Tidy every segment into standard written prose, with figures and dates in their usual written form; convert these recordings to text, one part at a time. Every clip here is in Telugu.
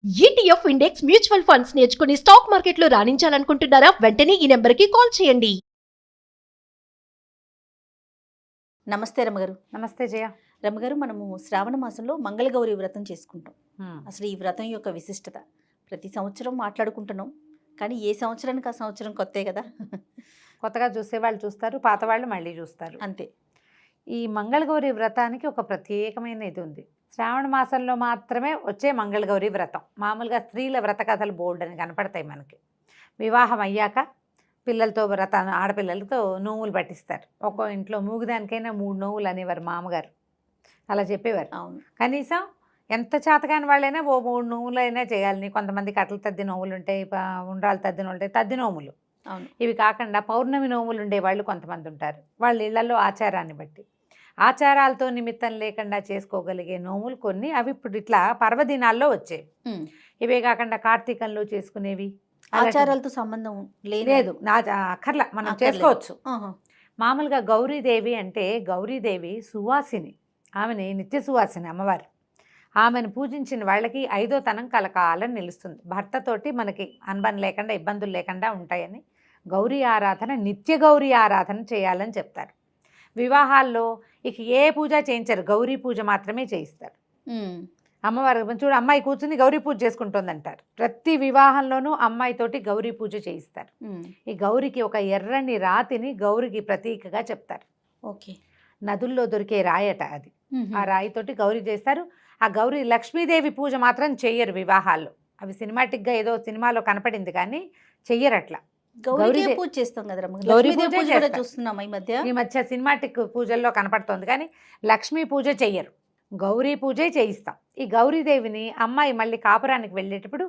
ఈటీఎఫ్ ఇండెక్స్ మ్యూచువల్ ఫండ్స్ నేర్చుకుని స్టాక్ మార్కెట్లో రాణించాలనుకుంటున్నారా? వెంటనే ఈ నెంబర్కి కాల్ చేయండి. నమస్తే రమగారు. నమస్తే జయ. రమగారు, మనము శ్రావణ మాసంలో మంగళగౌరి వ్రతం చేసుకుంటాం. అసలు ఈ వ్రతం యొక్క విశిష్టత ప్రతి సంవత్సరం మాట్లాడుకుంటున్నాం, కానీ ఏ సంవత్సరానికి ఆ సంవత్సరం కొత్తే కదా. కొత్తగా చూసేవాళ్ళు చూస్తారు, పాత వాళ్ళు మళ్ళీ చూస్తారు, అంతే. ఈ మంగళగౌరి వ్రతానికి ఒక ప్రత్యేకమైన ఇది ఉంది. శ్రావణ మాసంలో మాత్రమే వచ్చే మంగళగౌరి వ్రతం. మామూలుగా స్త్రీల వ్రత కథలు బోల్డ్ అని కనపడతాయి మనకి. వివాహం అయ్యాక పిల్లలతో ఆడపిల్లలతో నోములు పట్టిస్తారు. ఒక్కో ఇంట్లో మూగుదానికైనా 3 నోములు అనేవారు మామగారు, అలా చెప్పేవారు. అవును, కనీసం ఎంత చేతకాని వాళ్ళైనా ఓ 3 నోములైనా చేయాలని. కొంతమంది కట్టలు తద్ది నోములు ఉంటాయి, ఉండ్రాలు తద్ది నోములు ఉంటాయి, తద్ది నోములు. అవును. ఇవి కాకుండా పౌర్ణమి నోములు ఉండేవాళ్ళు కొంతమంది ఉంటారు. వాళ్ళ ఇళ్లలో ఆచారాన్ని బట్టి ఆచారాలతో నిమిత్తం లేకుండా చేసుకోగలిగే నోములు కొన్ని. అవి ఇప్పుడు ఇట్లా పర్వదినాల్లో వచ్చేవి. ఇవే కాకుండా కార్తీకంలో చేసుకునేవి. ఆచారాలతో సంబంధం లేదు, నా అక్కర్లా, మనం చేసుకోవచ్చు. మామూలుగా గౌరీదేవి అంటే, గౌరీదేవి సువాసిని, ఆమెని నిత్య సువాసిని అమ్మవారు. ఆమెను పూజించిన వాళ్ళకి 5వ తనం కలకాలం నిలుస్తుంది. భర్తతోటి మనకి అనుబంధం లేకుండా, ఇబ్బందులు లేకుండా ఉంటాయని గౌరీ ఆరాధన, నిత్య గౌరీ ఆరాధన చేయాలని చెప్తారు. వివాహాల్లో ఇక ఏ పూజ చేయించరు, గౌరీ పూజ మాత్రమే చేయిస్తారు. అమ్మవారు చూడు, అమ్మాయి కూర్చుని గౌరీ పూజ చేసుకుంటుంది అంటారు. ప్రతి వివాహంలోనూ అమ్మాయితోటి గౌరీ పూజ చేయిస్తారు. ఈ గౌరికి ఒక ఎర్రని రాతిని గౌరికి ప్రతీకగా చెప్తారు. ఓకే. నదుల్లో దొరికే రాయట అది. ఆ రాయితోటి గౌరీ చేస్తారు. ఆ గౌరీ లక్ష్మీదేవి పూజ మాత్రం చెయ్యరు వివాహాల్లో. అవి సినిమాటిక్గా ఏదో సినిమాలో కనపడింది, కానీ చెయ్యరు అట్లా. గౌరీ పూజ చేస్తాం కదా, చూస్తున్నాం ఈ మధ్య సినిమాటిక్ పూజల్లో కనపడుతోంది, కానీ లక్ష్మీ పూజ చెయ్యరు, గౌరీ పూజే చేయిస్తాం. ఈ గౌరీదేవిని అమ్మాయి మళ్ళీ కాపురానికి వెళ్ళేటప్పుడు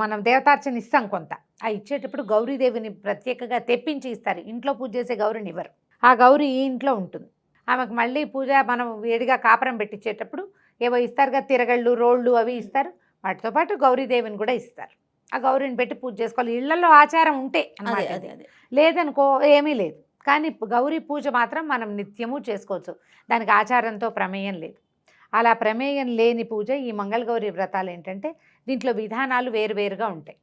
మనం దేవతార్చన ఇస్తాం కొంత. ఆ ఇచ్చేటప్పుడు గౌరీదేవిని ప్రత్యేకంగా తెప్పించి ఇస్తారు. ఇంట్లో పూజ చేసే గౌరిని ఇవ్వరు. ఆ గౌరీ ఈ ఇంట్లో ఉంటుంది. ఆమెకు మళ్ళీ పూజ మనం వేడిగా కాపురం పెట్టించేటప్పుడు ఏవో ఇస్తారుగా, తిరగళ్ళు, రోళ్ళు అవి ఇస్తారు. వాటితో పాటు గౌరీదేవిని కూడా ఇస్తారు. ఆ గౌరీని పెట్టి పూజ చేసుకోవాలి. ఇళ్లలో ఆచారం ఉంటే అన్నమాట. లేదనుకో ఏమీ లేదు. కానీ గౌరీ పూజ మాత్రం మనం నిత్యము చేసుకోవచ్చు. దానికి ఆచారంతో ప్రమేయం లేదు. అలా ప్రమేయం లేని పూజ ఈ మంగళగౌరి వ్రతాలు ఏంటంటే, దీంట్లో విధానాలు వేరువేరుగా ఉంటాయి.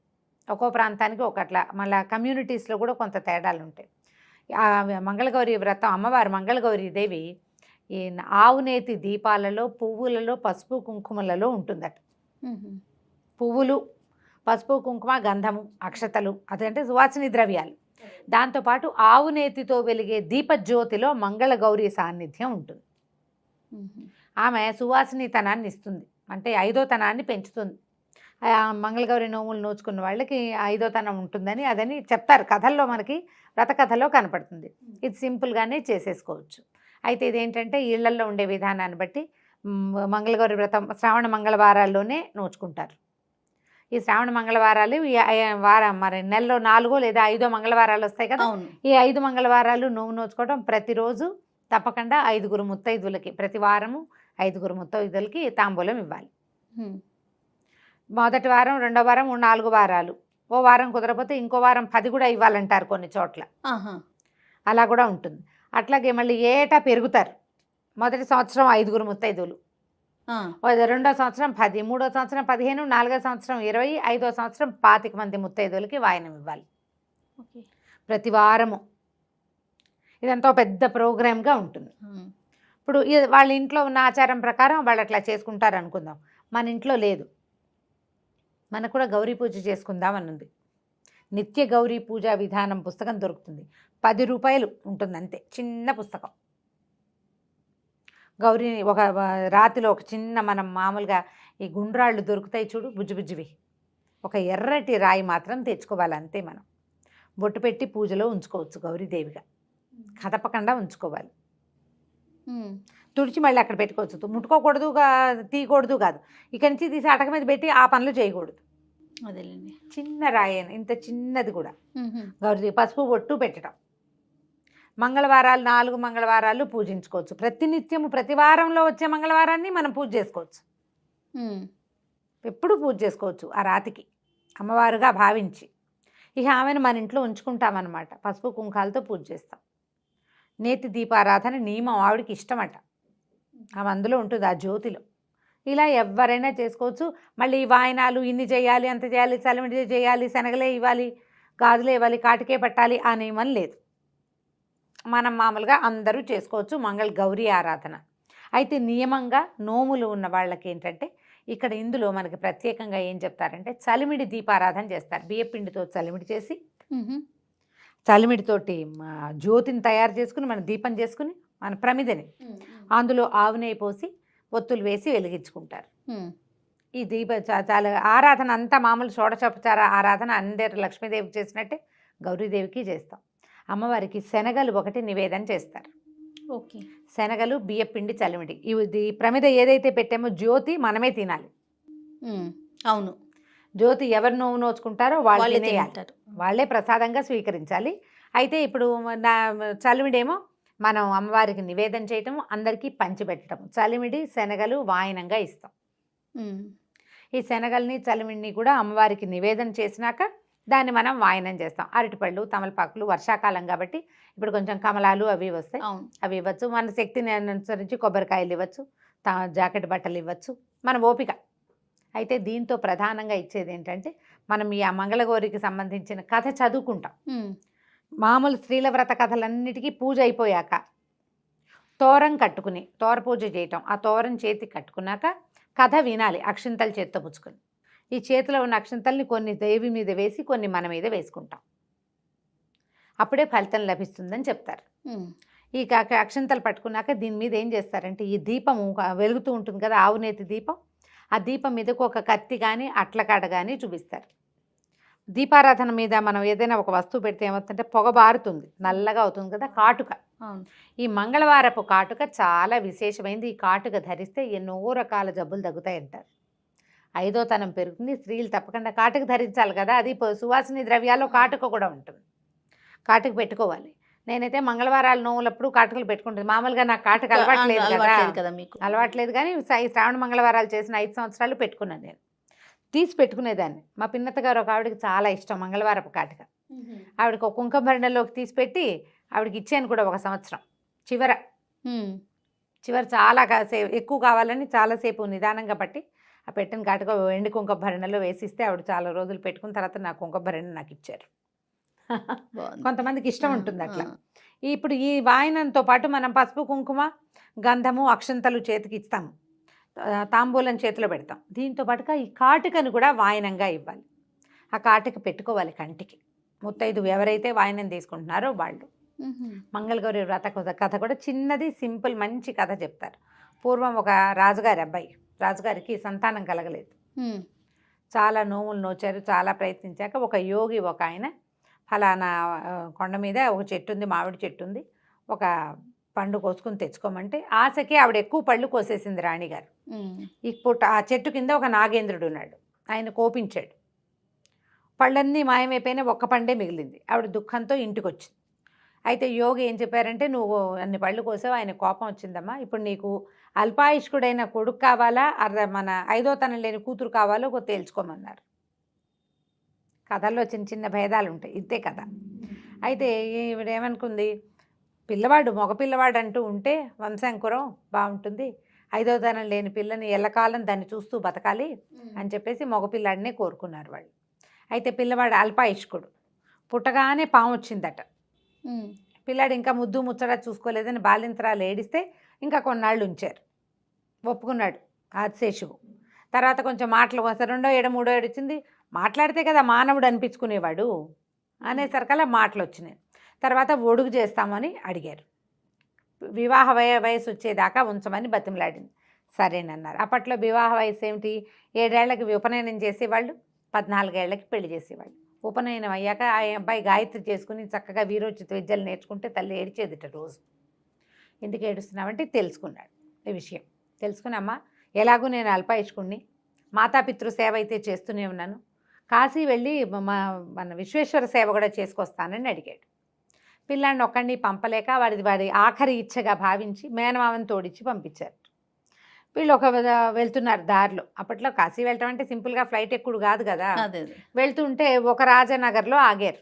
ఒక్కో ప్రాంతానికి ఒకట్లా, మళ్ళీ కమ్యూనిటీస్లో కూడా కొంత తేడాలు ఉంటాయి. ఆ మంగళగౌరి వ్రతం, అమ్మవారు మంగళగౌరి దేవి ఈ ఆవునేతి దీపాలలో, పువ్వులలో, పసుపు కుంకుమలలో ఉంటుందట. పువ్వులు, పసుపు కుంకుమ, గంధము, అక్షతలు, అదంటే సువాసిని ద్రవ్యాలు. దాంతోపాటు ఆవునేతితో వెలిగే దీపజ్యోతిలో మంగళగౌరి సాన్నిధ్యం ఉంటుంది. ఆమె సువాసినితనాన్ని ఇస్తుంది, అంటే 5వ తనాన్ని పెంచుతుంది. మంగళగౌరి నోములు నోచుకున్న వాళ్ళకి 5వ తనం ఉంటుందని అదని చెప్తారు కథల్లో, మనకి వ్రత కథలో కనపడుతుంది. ఇది సింపుల్గానే చేసేసుకోవచ్చు. అయితే ఇదేంటంటే ఇళ్లల్లో ఉండే విధానాన్ని బట్టి మంగళగౌరి వ్రతం శ్రావణ మంగళవారాల్లోనే నోచుకుంటారు. ఈ శ్రావణ మంగళవారాలు మరి నెలలో 4 లేదా 5 మంగళవారాలు వస్తాయి కదా. ఈ 5 మంగళవారాలు నోము నోచుకోవడం, ప్రతిరోజు తప్పకుండా 5గురు ముత్తైదులకి, ప్రతి వారము 5గురు ముత్తైదులకి తాంబూలం ఇవ్వాలి. మొదటి వారం, 2వ వారం, 4 వారాలు, ఓ వారం కుదరపోతే ఇంకో వారం 10 కూడా ఇవ్వాలంటారు కొన్ని చోట్ల. అలా కూడా ఉంటుంది. అట్లాగే మళ్ళీ ఏటా పెరుగుతారు. మొదటి సంవత్సరం 5గురు ముత్తైదులు, 2వ సంవత్సరం 10, 3వ సంవత్సరం 15, 4వ సంవత్సరం 20, 5వ సంవత్సరం 25 మంది ముత్తైదులకి వాయనం ఇవ్వాలి ప్రతి వారము. ఇదంతా పెద్ద ప్రోగ్రామ్గా ఉంటుంది. ఇప్పుడు వాళ్ళ ఇంట్లో ఉన్న ఆచారం ప్రకారం వాళ్ళు అట్లా చేసుకుంటారు అనుకుందాం. మన ఇంట్లో లేదు, మనకు కూడా గౌరీ పూజ చేసుకుందాం అని ఉంది. నిత్య గౌరీ పూజా విధానం పుస్తకం దొరుకుతుంది. 10 రూపాయలు ఉంటుంది అంతే, చిన్న పుస్తకం. గౌరీని ఒక రాతిలో ఒక చిన్న, మనం మామూలుగా ఈ గుండ్రాళ్ళు దొరుకుతాయి చూడు, బుజ్జిబుజ్జివి, ఒక ఎర్రటి రాయి మాత్రం తెచ్చుకోవాలి అంతే. మనం బొట్టు పెట్టి పూజలో ఉంచుకోవచ్చు గౌరీదేవిగా, కదపకుండా ఉంచుకోవాలి. తుడిచి మళ్ళీ అక్కడ పెట్టుకోవచ్చు. ముట్టుకోకూడదు, తీయకూడదు కాదు. ఇక్కడి నుంచి తీసి అటక మీద పెట్టి ఆ పనులు చేయకూడదు. అదేలేండి. చిన్న రాయన, ఇంత చిన్నది కూడా గౌరీ పసుపు బొట్టు పెట్టడం. మంగళవారాలు 4 మంగళవారాలు పూజించుకోవచ్చు. ప్రతినిత్యము ప్రతి వారంలో వచ్చే మంగళవారాన్ని మనం పూజ చేసుకోవచ్చు. ఎప్పుడు పూజ చేసుకోవచ్చు ఆ రాతికి, అమ్మవారుగా భావించి. ఇక ఆమెను మన ఇంట్లో ఉంచుకుంటామన్నమాట. పసుపు కుంకాలతో పూజ చేస్తాం. నేతి దీపారాధన నియమం ఆవిడకి ఇష్టమట. ఆమె అందులో ఉంటుంది, ఆ జ్యోతిలో. ఇలా ఎవరైనా చేసుకోవచ్చు. మళ్ళీ ఈ వాయనాలు ఇన్ని చేయాలి, అంత చేయాలి, చలిమిడి చేయాలి, శనగలే ఇవ్వాలి, గాజులే ఇవ్వాలి, కాటికే పట్టాలి అనేమని లేదు. మనం మామూలుగా అందరూ చేసుకోవచ్చు మంగళ గౌరీ ఆరాధన. అయితే నియమంగా నోములు ఉన్న వాళ్ళకి ఏంటంటే ఇక్కడ ఇందులో మనకి ప్రత్యేకంగా ఏం చెప్తారంటే చలిమిడి దీపారాధన చేస్తారు. బియ్యపిండితో చలిమిడి చేసి చలిమిడితోటి జ్యోతిని తయారు చేసుకుని మన దీపం చేసుకుని మన ప్రమిదని అందులో ఆవు నెయ్యి పోసి ఒత్తులు వేసి వెలిగించుకుంటారు. ఈ దీప చాలా ఆరాధన అంతా మామూలు షోడశోపచార ఆరాధన అందరు లక్ష్మీదేవికి చేసినట్టే గౌరీదేవికి చేస్తాం. అమ్మవారికి శనగలు ఒకటి నివేదన చేస్తారు. ఓకే. శనగలు, బియ్యపిండి, చలిమిడి ఇది ప్రమిద ఏదైతే పెట్టామో జ్యోతి మనమే తినాలి. అవును. జ్యోతి ఎవరు నోవు నోచుకుంటారో వాళ్ళు తినేయాలి, తింటారు. వాళ్ళే ప్రసాదంగా స్వీకరించాలి. అయితే ఇప్పుడు నా చలిమిడేమో మనం అమ్మవారికి నివేదన చేయటం, అందరికీ పంచిపెట్టడం. చలిమిడి శనగలు వాయనంగా ఇస్తాం. ఈ శనగల్ని చలిమిడిని కూడా అమ్మవారికి నివేదన చేసినాక దాన్ని మనం వాయనం చేస్తాం. అరటిపళ్ళు, తమలపాకులు, వర్షాకాలం కాబట్టి ఇప్పుడు కొంచెం కమలాలు అవి వస్తాయి, అవి ఇవ్వచ్చు. మన శక్తిని అనుసరించి కొబ్బరికాయలు ఇవ్వచ్చు, జాకెట్ బట్టలు ఇవ్వచ్చు, మన ఓపిక. అయితే దీంతో ప్రధానంగా ఇచ్చేది ఏంటంటే మనం ఈ మంగళగౌరికి సంబంధించిన కథ చదువుకుంటాం. మామూలు స్త్రీల వ్రత కథలన్నిటికీ పూజ అయిపోయాక తోరం కట్టుకుని తోర పూజ చేయటం, ఆ తోరం చేతికి కట్టుకున్నాక కథ వినాలి అక్షింతలు చేత్తో పుచ్చుకొని. ఈ చేతిలో ఉన్న అక్షింతల్ని కొన్ని దేవి మీద వేసి కొన్ని మన మీద వేసుకుంటాం. అప్పుడే ఫలితం లభిస్తుందని చెప్తారు. ఈ అక్షింతలు పట్టుకున్నాక దీని మీద ఏం చేస్తారంటే ఈ దీపము వెలుగుతూ ఉంటుంది కదా, ఆవునేతి దీపం, ఆ దీపం మీదకు ఒక కత్తి కానీ అట్లకాడ కానీ చూపిస్తారు. దీపారాధన మీద మనం ఏదైనా ఒక వస్తువు పెడితే ఏమవుతుందంటే పొగ బారుతుంది, నల్లగా అవుతుంది కదా, కాటుక. ఈ మంగళవారపు కాటుక చాలా విశేషమైంది. ఈ కాటుక ధరిస్తే ఎన్నో రకాల జబ్బులు తగ్గుతాయి అంటారు. 5వ తనం పెరుగుతుంది. స్త్రీలు తప్పకుండా కాటుక ధరించాలి కదా, అది సువాసిని ద్రవ్యాల్లో కాటుక కూడా ఉంటుంది. కాటుక పెట్టుకోవాలి. నేనైతే మంగళవారాలు నోవులప్పుడు కాటుకలు పెట్టుకుంటుంది. మామూలుగా నాకు కాటుక అలవాట్లేదు కదా, మీకు అలవాట్లేదు. కానీ ఈ శ్రావణ మంగళవారాలు చేసిన 5 సంవత్సరాలు పెట్టుకున్నాను. నేను తీసి పెట్టుకునేదాన్ని. మా పిన్నత్త గారు ఒక ఆవిడకి చాలా ఇష్టం మంగళవారపు కాటుక. ఆవిడకి ఒక కుంకుమ భరణలోకి తీసి పెట్టి ఆవిడకి ఇచ్చాను కూడా 1 సంవత్సరం. చివర చాలా ఎక్కువ కావాలని చాలాసేపు నిదానంగా పట్టి ఆ పెట్టిన కాటుక ఎండి కుంకుమ భరణలో వేసిస్తే ఆవిడ చాలా రోజులు పెట్టుకున్న తర్వాత నా కుంకుమ భరణ నాకు ఇచ్చారు. కొంతమందికి ఇష్టం ఉంటుంది అట్లా. ఇప్పుడు ఈ వాయనంతో పాటు మనం పసుపు, కుంకుమ, గంధము, అక్షంతలు చేతికి ఇస్తాము, తాంబూలం చేతిలో పెడతాం. దీంతో పాటుగా ఈ కాటుకను కూడా వాయనంగా ఇవ్వాలి. ఆ కాటుక పెట్టుకోవాలి కంటికి. ముత్తైదు ఎవరైతే వాయనం తీసుకుంటున్నారో వాళ్ళు. మంగళగౌరి వ్రత కథ కూడా చిన్నది, సింపుల్, మంచి కథ చెప్తారు. పూర్వం ఒక రాజుగారి అబ్బాయి, రాజుగారికి సంతానం కలగలేదు. చాలా నోములు నోచారు, చాలా ప్రయత్నించాక ఒక యోగి ఒక ఆయన ఫలానా కొండ మీద ఒక చెట్టు ఉంది, మామిడి చెట్టు ఉంది, ఒక పండు కోసుకుని తెచ్చుకోమంటే ఆశకి ఆవిడ ఎక్కువ పళ్ళు కోసేసింది రాణిగారు. ఇప్పుడు ఆ చెట్టు కింద ఒక నాగేంద్రుడు ఉన్నాడు. ఆయన కోపించాడు. పళ్ళన్నీ మాయమైపోయినా ఒక్క పండే మిగిలింది. ఆవిడ దుఃఖంతో ఇంటికి వచ్చింది. అయితే యోగి ఏం చెప్పారంటే, నువ్వు అన్ని పళ్ళు కోసావు, ఆయన కోపం వచ్చిందమ్మా, ఇప్పుడు నీకు అల్పాయుష్కుడైన కొడుకు కావాలా, మన 5వ తనం లేని కూతురు కావాలో తేల్చుకోమన్నారు. కథల్లో చిన్న చిన్న భేదాలు ఉంటాయి, ఇంతే కథ. అయితే ఈవిడ ఏమనుకుంది, పిల్లవాడు మగపిల్లవాడు అంటూ ఉంటే వంశాంకురం బాగుంటుంది, 5వ తనం లేని పిల్లని ఎల్లకాలం దాన్ని చూస్తూ బతకాలి అని చెప్పేసి మగపిల్లాడినే కోరుకున్నారు వాళ్ళు. అయితే పిల్లవాడు అల్పాయుష్కుడు, పుట్టగానే పాము వచ్చిందట. పిల్లాడు ఇంకా ముద్దు ముచ్చట చూసుకోలేదని బాలింతరాలు ఏడిస్తే ఇంకా కొన్నాళ్ళు ఉంచారు. ఒప్పుకున్నాడు ఆదిశేషువు. తర్వాత కొంచెం మాటలు వస్తే 2వ ఏడు 3వ ఏడు వచ్చింది. మాట్లాడితే కదా మానవుడు అనిపించుకునేవాడు అనేసరికల్లా మాటలు వచ్చినాయి. తర్వాత ఒడుగు చేస్తామని అడిగారు. వివాహ వయసు వచ్చేదాకా ఉంచమని బతిమలాడింది. సరేనన్నారు. అప్పట్లో వివాహ వయసు ఏమిటి, 7 ఏళ్లకి ఉపనయనం చేసేవాళ్ళు, 14 ఏళ్లకి పెళ్లి చేసేవాళ్ళు. ఉపనయనం అయ్యాక ఆ అబ్బాయి గాయత్రి చేసుకుని చక్కగా వీరోచిత విద్యలు నేర్చుకుంటే తల్లి ఏడిచేదిట రోజు. ఎందుకు ఏడుస్తున్నామంటే తెలుసుకున్నాడు ఈ విషయం. తెలుసుకున్నామ్మా, ఎలాగూ నేను అల్పాయుష్కుణ్ణి, మాతాపితృ సేవ అయితే చేస్తూనే ఉన్నాను, కాశీ వెళ్ళి మన విశ్వేశ్వర సేవ కూడా చేసుకొస్తానని అడిగాడు. పిల్లాడిని ఒక్కడిని పంపలేక వాడి ఆఖరి ఇచ్చగా భావించి మేనమామని తోడిచ్చి పంపించారు. వీళ్ళు వెళ్తున్నారు దారిలో. అప్పట్లో కాశీ వెళ్ళటం అంటే సింపుల్గా ఫ్లైట్ ఎక్కుడు కాదు కదా. వెళ్తుంటే ఒక రాజనగర్లో ఆగారు.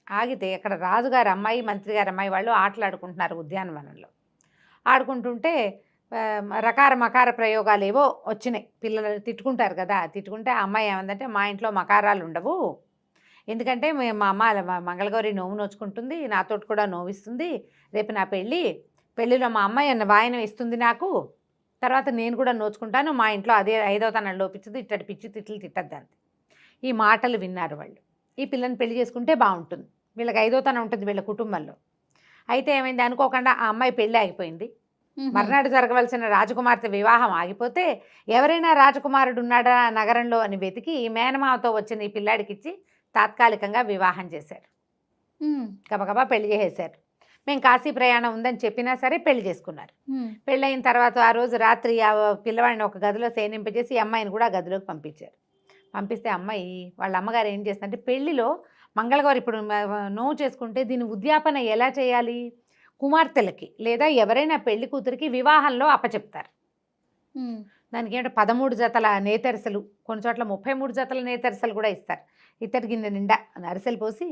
ఆగితే అక్కడ రాజుగారి అమ్మాయి, మంత్రి గారి అమ్మాయి వాళ్ళు ఆటలాడుకుంటున్నారు ఉద్యానవనంలో. ఆడుకుంటుంటే రకార మకార ప్రయోగాలు ఏవో వచ్చినాయి. పిల్లలు తిట్టుకుంటారు కదా, తిట్టుకుంటే ఆ అమ్మాయి ఏమందంటే మా ఇంట్లో మకారాలు ఉండవు, ఎందుకంటే మా అమ్మ మంగళగౌరి నోము నోచుకుంటుంది, నాతోటి కూడా నోవిస్తుంది, రేపు నా పెళ్ళిలో మా అమ్మాయి అన్న వాయనం ఇస్తుంది నాకు, తర్వాత నేను కూడా నోచుకుంటాను, మా ఇంట్లో అదే 5వ తనం లోపించదు, ఇట్టడి పిచ్చి తిట్లు తిట్టద్దంతే. ఈ మాటలు విన్నారు వాళ్ళు. ఈ పిల్లని పెళ్లి చేసుకుంటే బాగుంటుంది, వీళ్ళకి 5వ తనం ఉంటుంది వీళ్ళ కుటుంబంలో. అయితే ఏమైంది, అనుకోకుండా ఆ అమ్మాయి పెళ్ళి ఆగిపోయింది. మర్నాడు జరగవలసిన రాజకుమార్తె వివాహం ఆగిపోతే ఎవరైనా రాజకుమారుడు ఉన్నాడా నగరంలో అని వెతికి మేనమావతో వచ్చిన ఈ పిల్లాడికి ఇచ్చి తాత్కాలికంగా వివాహం చేశారు. గబగబా పెళ్లి చేసేశారు. మేము కాశీ ప్రయాణం ఉందని చెప్పినా సరే పెళ్లి చేసుకున్నారు. పెళ్ళయిన తర్వాత ఆ రోజు రాత్రి ఆ పిల్లవాడిని ఒక గదిలో శయనింపజేసి ఈ అమ్మాయిని కూడా గదిలోకి పంపించారు. పంపిస్తే అమ్మాయి వాళ్ళ అమ్మగారు ఏం చేస్తుందంటే, పెళ్లిలో మంగళగౌరి ఇప్పుడు నోవు చేసుకుంటే దీని ఉద్యాపన ఎలా చేయాలి, కుమార్తెలకి లేదా ఎవరైనా పెళ్లి కూతురికి వివాహంలో అప్పచెప్తారు. దానికి ఏంటంటే 13 జతల నేతరసలు, కొన్ని చోట్ల 33 జతల నేతరసలు కూడా ఇస్తారు. ఇత్తడి గిన్నె నిండా అరిసెలు పోసి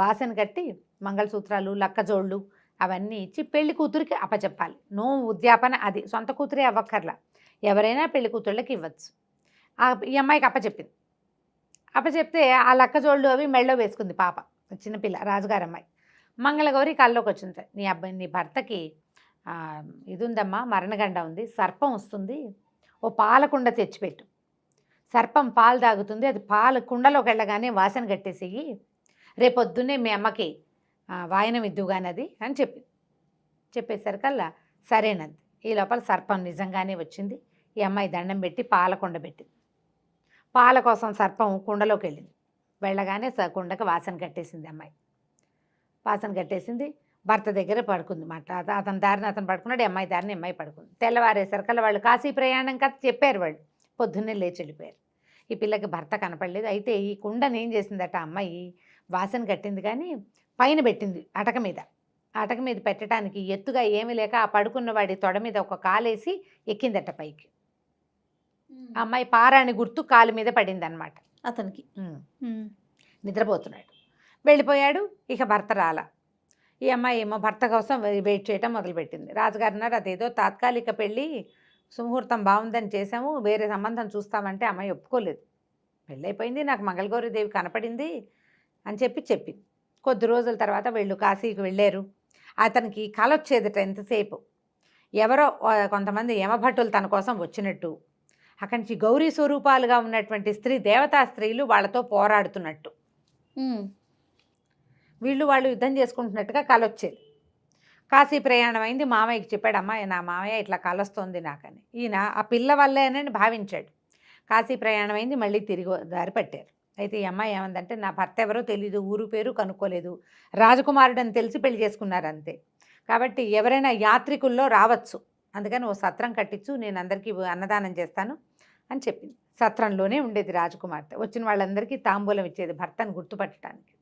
వాసన కట్టి మంగళసూత్రాలు లక్కజోళ్ళు అవన్నీ ఇచ్చి పెళ్లి కూతురికి అప్పచెప్పాలి. నోము ఉద్యాపన అది సొంత కూతురే అవ్వక్కర్లా, ఎవరైనా పెళ్లి కూతుళ్ళకి ఇవ్వచ్చు. ఈ అమ్మాయికి అప్పచెప్పింది. అప్పచెప్తే ఆ లక్కజోళ్ళు అవి మెళ్ళో వేసుకుంది పాప, చిన్నపిల్ల రాజుగారు అమ్మాయి. మంగళగౌరి కల్లోకి వచ్చింది, నీ భర్తకి ఇది ఉందమ్మా, మరణగండ ఉంది, సర్పం వస్తుంది, ఓ పాలకుండ తెచ్చిపెట్టు, సర్పం పాలు తాగుతుంది, అది పాలు కుండలోకి వెళ్ళగానే వాసన కట్టేసి రేపొద్దున్నే మీ అమ్మకి వాయనం ఇద్దుగానది అని చెప్పేసరికల్లా సరేనంది. ఈ లోపల సర్పం నిజంగానే వచ్చింది. ఈ అమ్మాయి దండం పెట్టి పాలకుండ పెట్టింది. పాల కోసం సర్పం కుండలోకి వెళ్ళింది. వెళ్ళగానే కుండకి వాసన కట్టేసింది. అమ్మాయి వాసన కట్టేసింది. భర్త దగ్గర పడుకుంది. అతని దారిని అతను పడుకున్నాడు, అమ్మాయి దారిని అమ్మాయి పడుకుంది. తెల్లవారేసరికల్లా వాళ్ళు కాశీ ప్రయాణం కథ చెప్పారు. వాళ్ళు పొద్దున్నే లేచి వెళ్ళిపోయారు. ఈ పిల్లకి భర్త కనపడలేదు. అయితే ఈ కుండని ఏం చేసిందట, అమ్మాయి వాసన కట్టింది కానీ పైన పెట్టింది అటక మీద. అటక మీద పెట్టడానికి ఎత్తుగా ఏమీ లేక ఆ పడుకున్న వాడి తొడ మీద ఒక కాలేసి ఎక్కిందట పైకి. అమ్మాయి పారాని గుర్తు కాలు మీద పడింది అనమాట. అతనికి నిద్రపోతున్నాడు, వెళ్ళిపోయాడు. ఇక భర్త రాల. ఈ అమ్మాయి ఏమో భర్త కోసం వెయిట్ చేయటం మొదలుపెట్టింది. రాజుగారు అన్నారు, అదేదో తాత్కాలిక పెళ్ళి, సుముహూర్తం బాగుందని చేసాము, వేరే సంబంధం చూస్తామంటే అమ్మాయి ఒప్పుకోలేదు. పెళ్ళైపోయింది, నాకు మంగళగౌరీదేవి కనపడింది అని చెప్పింది. కొద్ది రోజుల తర్వాత వీళ్ళు కాశీకి వెళ్ళారు. అతనికి కల వచ్చేదట ఎంతసేపు, ఎవరో కొంతమంది యమభట్టులు తన కోసం వచ్చినట్టు, అక్కడి నుంచి గౌరీ స్వరూపాలుగా ఉన్నటువంటి దేవతా స్త్రీలు వాళ్ళతో పోరాడుతున్నట్టు, వాళ్ళు యుద్ధం చేసుకుంటున్నట్టుగా కల వచ్చేది. కాశీ ప్రయాణం అయింది. మామయ్యకి చెప్పాడు, అమ్మాయి నా మామయ్య ఇట్లా కలొస్తోంది నాకని. ఈయన ఆ పిల్ల వల్లేనని భావించాడు. కాశీ ప్రయాణం అయింది, మళ్ళీ తిరిగి దారి పట్టారు. అయితే ఈ అమ్మాయి ఏమందంటే, నా భర్త ఎవరో తెలీదు, ఊరు పేరు కనుక్కోలేదు, రాజకుమారుడు అని తెలిసి పెళ్లి చేసుకున్నారు అంతే, కాబట్టి ఎవరైనా యాత్రికుల్లో రావచ్చు, అందుకని ఓ సత్రం కట్టించు, నేను అందరికీ అన్నదానం చేస్తాను అని చెప్పింది. సత్రంలోనే ఉండేది రాజకుమార్తె. వచ్చిన వాళ్ళందరికీ తాంబూలం ఇచ్చేది భర్తను గుర్తుపట్టడానికి.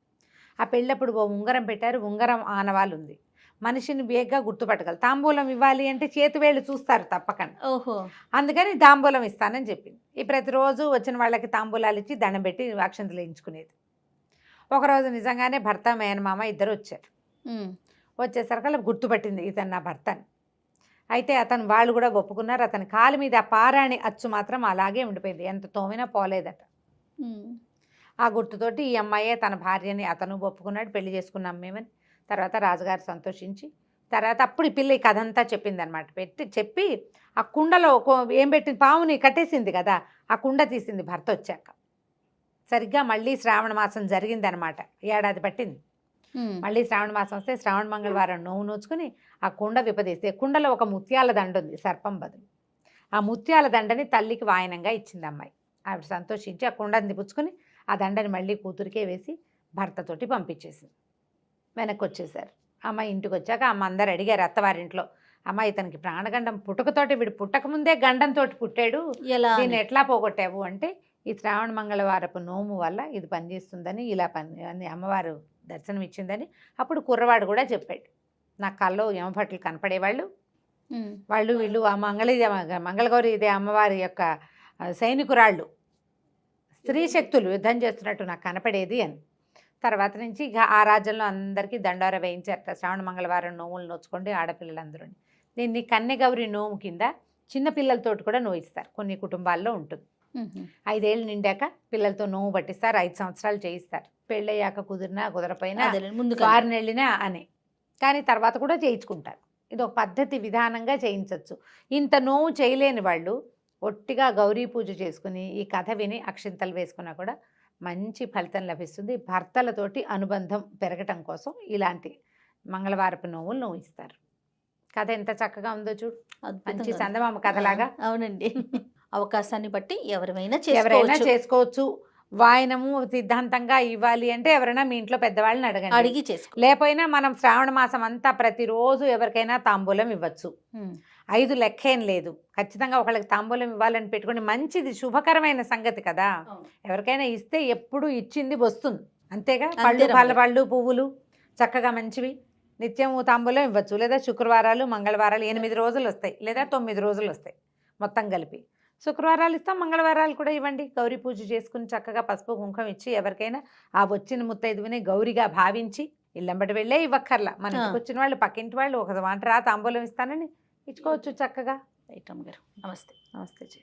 ఆ పెళ్ళప్పుడు ఓ ఉంగరం పెట్టారు. ఉంగరం ఆనవాళ్ళు ఉంది, మనిషిని వేగంగా గుర్తుపట్టగలరు. తాంబూలం ఇవ్వాలి అంటే చేతి వేళ్ళు చూస్తారు తప్పకుండా. ఓహో, అందుకని తాంబూలం ఇస్తానని చెప్పింది. ఈ ప్రతిరోజు వచ్చిన వాళ్ళకి తాంబూలాలు ఇచ్చి దండం పెట్టి అక్షంతలు వేయించుకునేది. ఒకరోజు నిజంగానే భర్త మేనమామ ఇద్దరు వచ్చారు. వచ్చేసరికి గుర్తుపట్టింది, ఇతను నా భర్త అని. అయితే వాళ్ళు కూడా ఒప్పుకున్నారు. అతని కాలు మీద ఆ పారాణి అచ్చు మాత్రం అలాగే ఉండిపోయింది, ఎంత తోమినా పోలేదట. ఆ గుర్తుతోటి ఈ అమ్మాయే తన భార్యని అతను ఒప్పుకున్నాడు, పెళ్లి చేసుకున్నాం మేమని. తర్వాత రాజుగారు సంతోషించి తర్వాత అప్పుడు ఈ పిల్ల ఈ కథ అంతా చెప్పిందనమాట. చెప్పి ఆ కుండలో ఏం పెట్టింది, పావుని కట్టేసింది కదా, ఆ కుండ తీసింది భర్త వచ్చాక. సరిగ్గా మళ్ళీ శ్రావణ మాసం జరిగిందనమాట, ఏడాది పట్టింది. మళ్ళీ శ్రావణ మాసం వస్తే శ్రావణ మంగళవారం నోవు నోచుకుని ఆ కుండ విపదీస్తే, కుండలో ఒక ముత్యాల దండ ఉంది సర్పం బదులు. ఆ ముత్యాల దండని తల్లికి వాయనంగా ఇచ్చింది అమ్మాయి. ఆవిడ సంతోషించి ఆ కుండని దిపుచ్చుకొని ఆ దండని మళ్ళీ కూతురికే వేసి భర్తతోటి పంపించేసింది. వెనక్కి వచ్చేసారు. అమ్మాయి ఇంటికి వచ్చాక అమ్మ అందరు అడిగారు అత్తవారింట్లో, అమ్మాయి ఇతనికి ప్రాణగండం పుట్టకతోటి, వీడు పుట్టకముందే గండంతో పుట్టాడు, దీన్ని ఎట్లా పోగొట్టావు అంటే, ఈ శ్రావణ మంగళవారపు నోము వల్ల ఇది పనిచేస్తుందని, ఇలా అని అమ్మవారు దర్శనం ఇచ్చిందని. అప్పుడు కుర్రవాడు కూడా చెప్పాడు, నా కల్లో యమభట్లు కనపడేవాళ్ళు, వీళ్ళు ఆ మంగళగౌరి ఇదే అమ్మవారి యొక్క సైనికురాళ్ళు, స్త్రీ శక్తులు యుద్ధం చేస్తున్నట్టు నాకు కనపడేది అని. తర్వాత నుంచి ఇక ఆ రాజ్యంలో అందరికీ దండోర వేయించారట. శ్రావణ మంగళవారం నోములు నోచుకోండి ఆడపిల్లలందరూ. దీన్ని కన్నె గౌరి నోము కింద చిన్న పిల్లలతోటి కూడా నోయిస్తారు, కొన్ని కుటుంబాల్లో ఉంటుంది. 5 ఏళ్ళు నిండాక పిల్లలతో నోము పట్టిస్తారు, 5 సంవత్సరాలు చేయిస్తారు. పెళ్ళయ్యాక కుదిరినా కుదరపోయినా ముందు 6 నెలలినా అని, కానీ తర్వాత కూడా చేయించుకుంటారు. ఇది ఒక పద్ధతి విధానంగా చేయించవచ్చు. ఇంత నోవు చేయలేని వాళ్ళు ఒట్టిగా గౌరీ పూజ చేసుకుని ఈ కథ విని అక్షింతలు వేసుకున్నా కూడా మంచి ఫలితం లభిస్తుంది. భర్తలతోటి అనుబంధం పెరగటం కోసం ఇలాంటి మంగళవారపు నోవులు నోయిస్తారు. కథ ఎంత చక్కగా ఉందో చూడు, మంచి చందమామ కథలాగా. అవునండి. అవకాశాన్ని బట్టి ఎవరైనా చేసుకోవచ్చు. వాయనము సిద్ధాంతంగా ఇవ్వాలి అంటే ఎవరైనా మీ ఇంట్లో పెద్దవాళ్ళని అడిగి చేసుకో, లేకపోయినా మనం శ్రావణ మాసం అంతా ప్రతిరోజు ఎవరికైనా తాంబూలం ఇవ్వచ్చు. 5 లెక్కేం లేదు, ఖచ్చితంగా ఒకళ్ళకి తాంబూలం ఇవ్వాలని పెట్టుకుని మంచిది, శుభకరమైన సంగతి కదా. ఎవరికైనా ఇస్తే ఎప్పుడు ఇచ్చింది వస్తుంది, అంతేగా. పళ్ళు పువ్వులు చక్కగా మంచివి నిత్యం తాంబూలం ఇవ్వచ్చు. లేదా శుక్రవారాలు మంగళవారాలు 8 రోజులు వస్తాయి, లేదా 9 రోజులు వస్తాయి మొత్తం కలిపి. శుక్రవారాలు ఇస్తాం, మంగళవారాలు కూడా ఇవ్వండి. గౌరీ పూజ చేసుకుని చక్కగా పసుపు కుంకుమ ఇచ్చి ఎవరికైనా ఆ వచ్చిన ముత్తైదువుని గౌరిగా భావించి ఇల్లంబడి వెళ్ళే ఇవ్వక్కర్లా. మన ఇంటికి వచ్చిన వాళ్ళు పక్కింటి వాళ్ళు ఒక మాట తాంబూలం ఇస్తానని ఇచ్చుకోవచ్చు చక్కగా. రైట్ అమ్మగారు, నమస్తే. నమస్తే.